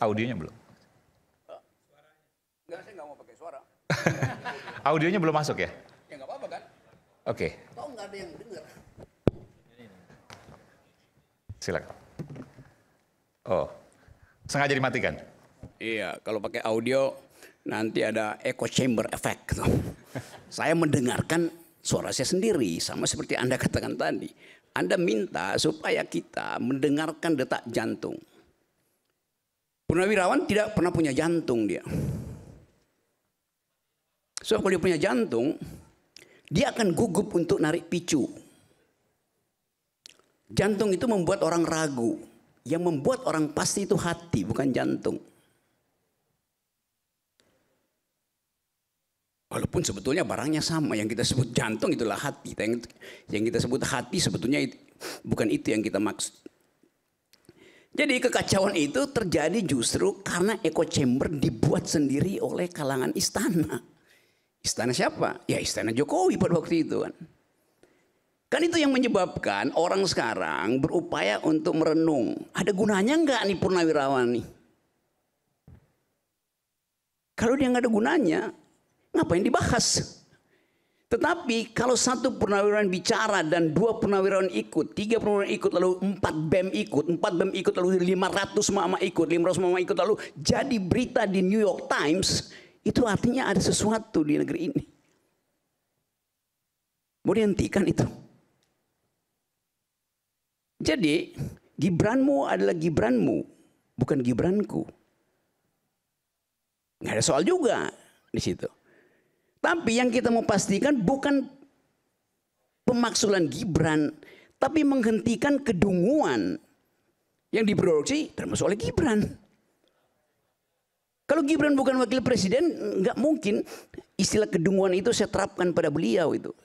Audionya belum? Enggak, saya nggak mau pakai suara. Audionya belum masuk ya? Ya nggak apa-apa kan? Oke. Kok nggak ada yang dengar? Silakan. Oh, sengaja dimatikan? Iya, kalau pakai audio nanti ada echo chamber effect gitu. Saya mendengarkan suara saya sendiri, sama seperti Anda katakan tadi. Anda minta supaya kita mendengarkan detak jantung. Purnawirawan tidak pernah punya jantung dia. So kalau dia punya jantung, dia akan gugup untuk narik picu. Jantung itu membuat orang ragu. Yang membuat orang pasti itu hati, bukan jantung. Walaupun sebetulnya barangnya sama, yang kita sebut jantung itulah hati. Yang kita sebut hati sebetulnya bukan itu yang kita maksud. Jadi kekacauan itu terjadi justru karena echo chamber dibuat sendiri oleh kalangan istana. Istana siapa? Ya istana Jokowi pada waktu itu kan. Kan itu yang menyebabkan orang sekarang berupaya untuk merenung. Ada gunanya enggak nih purnawirawan nih? Kalau dia nggak ada gunanya, ngapain dibahas? Tetapi kalau satu purnawirawan bicara dan 2 purnawirawan ikut, 3 purnawirawan ikut, lalu 4 BEM ikut, 4 BEM ikut, lalu 500 mama ikut, 500 mama ikut, lalu jadi berita di New York Times, itu artinya ada sesuatu di negeri ini. Mau dihentikan itu. Jadi Gibranmu adalah Gibranmu, bukan Gibranku. Nggak ada soal juga di situ. Tapi yang kita mau pastikan bukan pemaksulan Gibran, tapi menghentikan kedunguan yang diproduksi termasuk oleh Gibran. Kalau Gibran bukan wakil presiden, nggak mungkin istilah kedunguan itu saya terapkan pada beliau itu.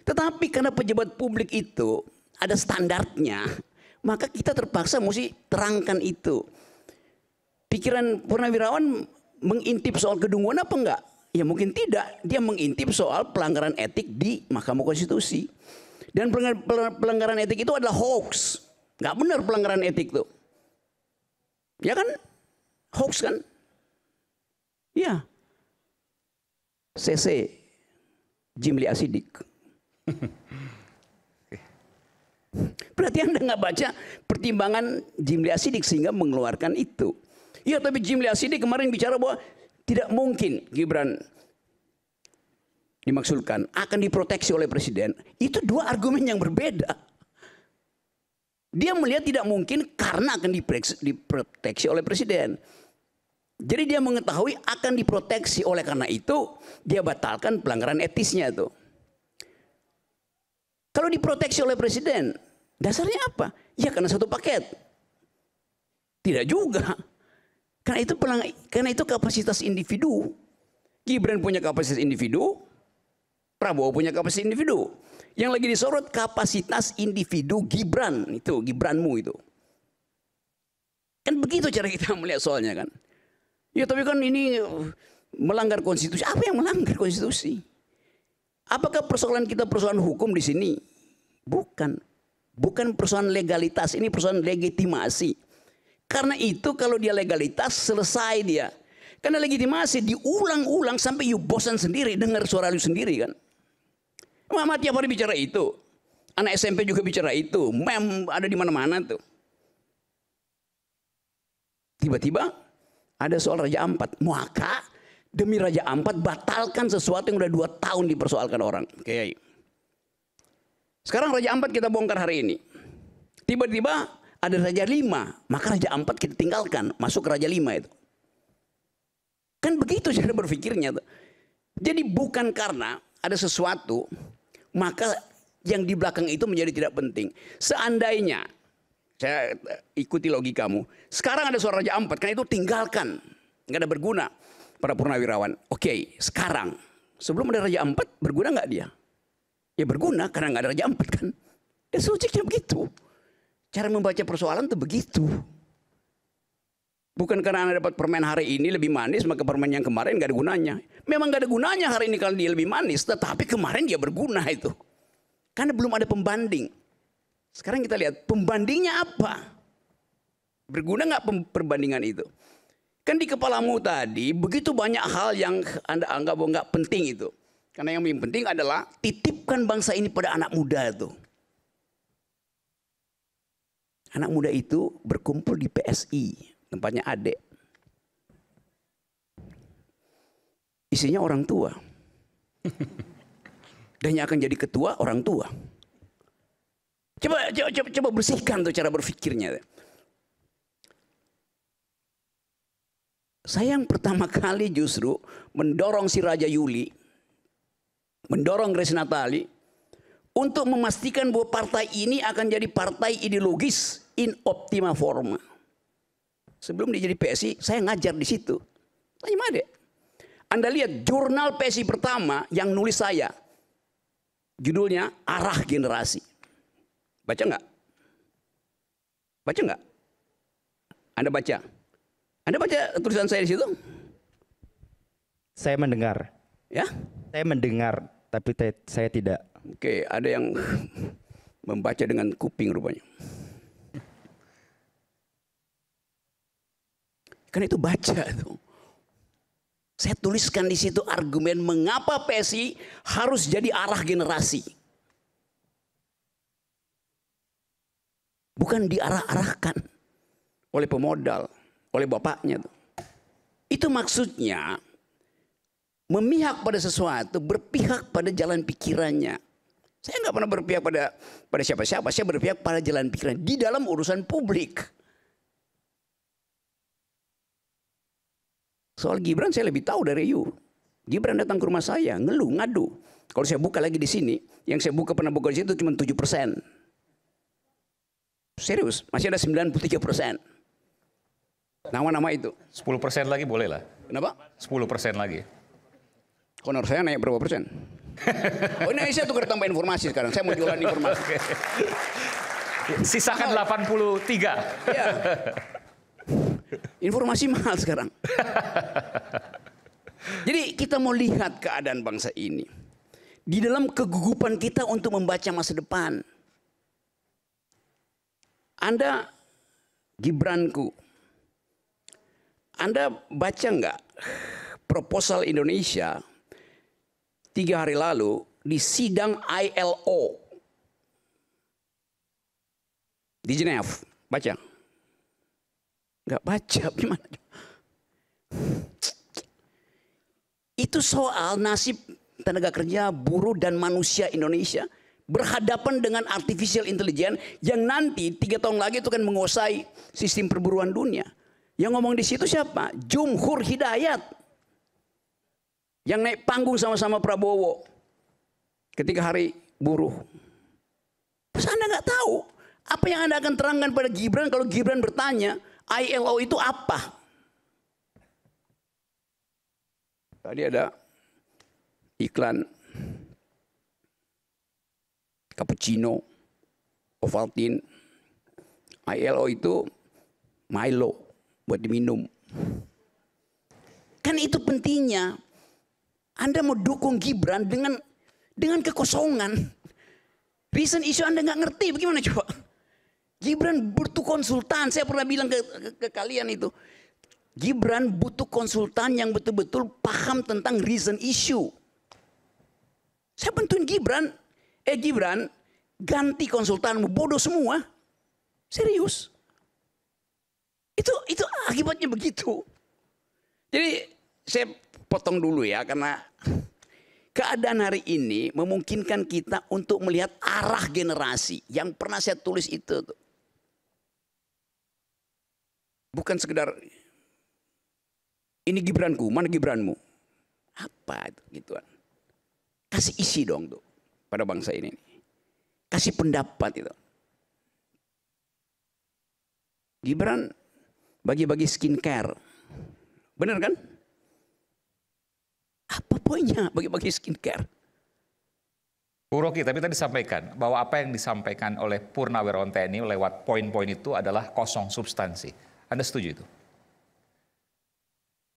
Tetapi karena pejabat publik itu ada standarnya, maka kita terpaksa mesti terangkan itu. Pikiran purnawirawan mengintip soal kedunguan apa enggak? Ya mungkin tidak. Dia mengintip soal pelanggaran etik di Mahkamah Konstitusi. Dan pelanggaran etik itu adalah hoax. Nggak benar pelanggaran etik itu. Ya kan? Hoax kan? Ya. CC. Jimli Asidik. Berarti Anda nggak baca pertimbangan Jimli Asidik sehingga mengeluarkan itu. Ya tapi Jimli Asidik kemarin bicara bahwa tidak mungkin Gibran dimaksudkan akan diproteksi oleh presiden. Itu 2 argumen yang berbeda. Dia melihat tidak mungkin karena akan diproteksi oleh presiden. Jadi dia mengetahui akan diproteksi, oleh karena itu dia batalkan pelanggaran etisnya itu. Kalau diproteksi oleh presiden, dasarnya apa? Ya karena satu paket. Tidak juga. Karena itu kapasitas individu. Gibran punya kapasitas individu, Prabowo punya kapasitas individu. Yang lagi disorot kapasitas individu Gibran, itu Gibranmu itu. Kan begitu cara kita melihat soalnya kan. Ya tapi kan ini melanggar konstitusi. Apa yang melanggar konstitusi? Apakah persoalan kita persoalan hukum di sini? Bukan. Bukan persoalan legalitas, ini persoalan legitimasi. Karena itu kalau dia legalitas selesai dia. Karena legitimasi diulang-ulang sampai you bosan sendiri dengar suara lu sendiri kan. Mama tiap hari bicara itu. Anak SMP juga bicara itu. Mem ada di mana-mana tuh. Tiba-tiba ada soal Raja Ampat. Maka demi Raja Ampat batalkan sesuatu yang udah 2 tahun dipersoalkan orang. Oke. Sekarang Raja Ampat kita bongkar hari ini. Tiba-tiba ada Raja 5. Maka Raja Ampat kita tinggalkan. Masuk ke Raja 5 itu. Kan begitu cara berpikirnya. Jadi bukan karena ada sesuatu. Maka yang di belakang itu menjadi tidak penting. Seandainya. Saya ikuti logikamu. Sekarang ada suara Raja Ampat. Karena itu tinggalkan. Nggak ada berguna. Para purnawirawan. Oke, sekarang. Sebelum ada Raja Ampat, berguna nggak dia? Ya berguna karena nggak ada Raja Ampat kan. Dan logiknya begitu. Cara membaca persoalan itu begitu. Bukan karena Anda dapat permen hari ini lebih manis, maka permen yang kemarin nggak ada gunanya. Memang nggak ada gunanya hari ini kalau dia lebih manis, tetapi kemarin dia berguna itu. Karena belum ada pembanding. Sekarang kita lihat pembandingnya apa? Berguna nggak perbandingan itu? Kan di kepalamu tadi begitu banyak hal yang Anda anggap bahwa nggak penting itu. Karena yang paling penting adalah titipkan bangsa ini pada anak muda itu. Anak muda itu berkumpul di PSI, tempatnya adik. Isinya orang tua. Dan yang akan jadi ketua orang tua. Coba bersihkan tuh cara berpikirnya. Saya yang pertama kali justru mendorong si Raja Yuli, mendorong Grace Natali untuk memastikan bahwa partai ini akan jadi partai ideologis in optima forma. Sebelum dia jadi PSI, saya ngajar di situ. Tanya Made. Anda lihat jurnal PSI pertama yang nulis saya. Judulnya Arah Generasi. Baca nggak? Baca nggak? Anda baca? Anda baca tulisan saya di situ? Saya mendengar. Ya? Saya mendengar, tapi saya tidak. Oke, ada yang membaca dengan kuping rupanya. Kan itu baca tuh. Saya tuliskan di situ argumen mengapa PSI harus jadi arah generasi. Bukan diarah-arahkan oleh pemodal, oleh bapaknya tuh. Itu maksudnya memihak pada sesuatu, berpihak pada jalan pikirannya. Saya nggak pernah berpihak pada siapa-siapa, saya berpihak pada jalan pikiran di dalam urusan publik. Soal Gibran saya lebih tahu dari you. Gibran datang ke rumah saya, ngeluh, ngadu. Kalau saya buka lagi di sini, yang saya pernah buka di situ cuma 7%. Serius, masih ada 93%. Nama-nama itu. 10% lagi boleh lah. Kenapa? 10% lagi. Honor saya naik berapa persen? Oh ini saya tukar tambah informasi sekarang. Saya mau jualan informasi. Sisakan 83. Ya. Informasi mahal sekarang. Jadi kita mau lihat keadaan bangsa ini. Di dalam kegugupan kita untuk membaca masa depan. Anda Gibranku. Anda baca nggak proposal Indonesia 3 hari lalu di sidang ILO di Geneva? Baca? Nggak baca, gimana? Itu soal nasib tenaga kerja, buruh dan manusia Indonesia berhadapan dengan artificial intelligence yang nanti 3 tahun lagi itu akan menguasai sistem perburuan dunia. Yang ngomong di situ siapa? Jumhur Hidayat. Yang naik panggung sama-sama Prabowo ketika hari buruh. Terus Anda nggak tahu apa yang Anda akan terangkan pada Gibran kalau Gibran bertanya ILO itu apa? Tadi ada iklan cappuccino, Ovaltine. ILO itu Milo buat diminum. Kan itu pentingnya. Anda mau dukung Gibran dengan kekosongan. Reason issue Anda nggak ngerti, bagaimana coba? Gibran butuh konsultan. Saya pernah bilang ke kalian itu. Gibran butuh konsultan yang betul-betul paham tentang reason issue. Saya bantuin Gibran. Gibran, ganti konsultanmu, bodoh semua. Serius. Itu akibatnya begitu. Jadi saya potong dulu ya, karena keadaan hari ini memungkinkan kita untuk melihat arah generasi. Yang pernah saya tulis itu tuh. Bukan sekedar ini Gibranku, mana Gibranmu? Apa itu gituan. Kasih isi dong tuh pada bangsa ini. Kasih pendapat itu. Gibran bagi-bagi skincare. Benar kan? Apa poinnya bagi-bagi skincare? Bu Rocky, tapi tadi sampaikan bahwa apa yang disampaikan oleh Purnawirawan TNI lewat poin-poin itu adalah kosong substansi. Anda setuju itu?